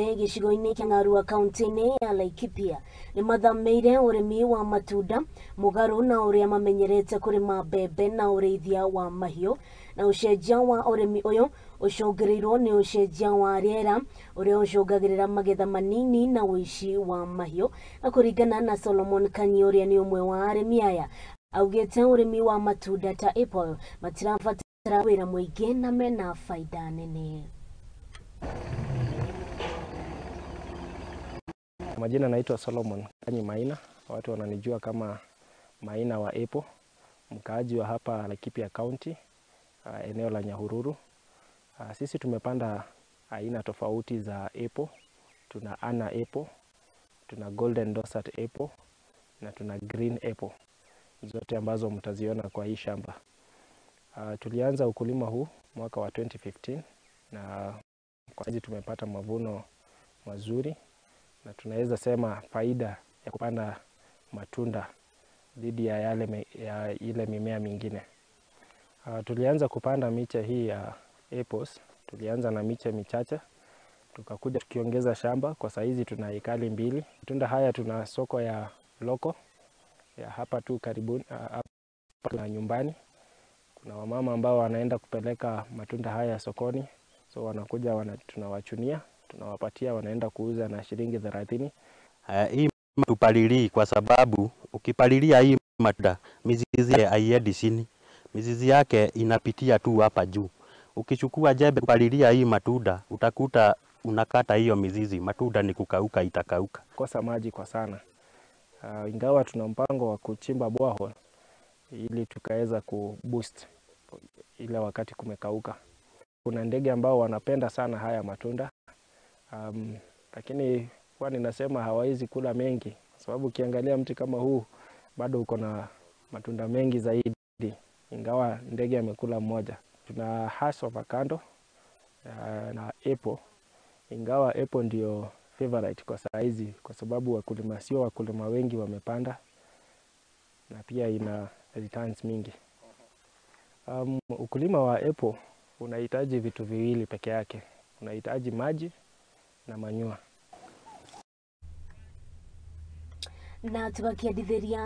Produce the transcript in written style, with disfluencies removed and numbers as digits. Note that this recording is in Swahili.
Gĩcigo-inĩ kĩa Ng'arua kaunti-inĩ ya Laikipia nĩ mathameire ũrĩmi wa matunda mũgarũ na ũrĩa mamenyerete kũrĩma mbembe na ũrĩithia wa mahiũ, na ũcenjia wa ũrĩmi ũyũ ũcũngĩrĩirwo nĩ ũcenjia wa rĩera ũrĩa ũcũngagĩrĩra magetha manini na ũici wa mahiũ. Na kũringana na Solomon Kanyi ũrĩa nĩ ũmwe wa arĩmi aya, augĩte ũrĩmi wa matunda ta apple matirabatara wĩra mũingĩ na mena faida nene. Majina naitwa Solomon Kanyi Maina, watu wananijua kama Maina wa Apple, mkaaji wa hapa Laikipia County, eneo la Nyahururu. Sisi tumepanda aina tofauti za apple. Tuna Anna apple, tuna Golden Dorsett apple na tuna Green apple, zote ambazo mtaziona kwa hii shamba. Tulianza ukulima huu mwaka wa 2015 na kwa sasa tumepata mavuno mazuri, na tunaweza sema faida ya kupanda matunda dhidi ya ile mimea mingine. Tulianza kupanda miche hii ya apples, tulianza na miche michache, tukakuja tukiongeza shamba. Kwa saizi tuna ekari 2. Matunda haya tuna soko ya loko ya hapa tu karibuni, hapa na nyumbani. Kuna wamama ambao wanaenda kupeleka matunda haya sokoni, so wanakuja tunawachunia, tunawapatia, wanaenda kuuza na shilingi 30. Hii tupalilie kwa sababu ukipalilia hii matunda mizizi haiendi chini, mizizi yake inapitia tu hapa juu. Ukichukua jembe kupalilia hii matunda utakuta unakata hiyo mizizi, matunda ni kukauka, itakauka. Kosa maji kwa sana. Ingawa tuna mpango wa kuchimba borehole ili tukaweza kuboost ile wakati kumekauka. Kuna ndege ambao wanapenda sana haya matunda, lakini kwa ninasema hawawezi kula mengi, kwa sababu ukiangalia mti kama huu bado uko na matunda mengi zaidi, ingawa ndege amekula mmoja. Tuna hass avocado na apple, ingawa apple ndio favorite kwa saizi kwa sababu wakulima sio wakulima wengi wamepanda, na pia ina returns mingi. Ukulima wa apple unahitaji vitu viwili peke yake, unahitaji maji na manure. Na tubakiendithĩria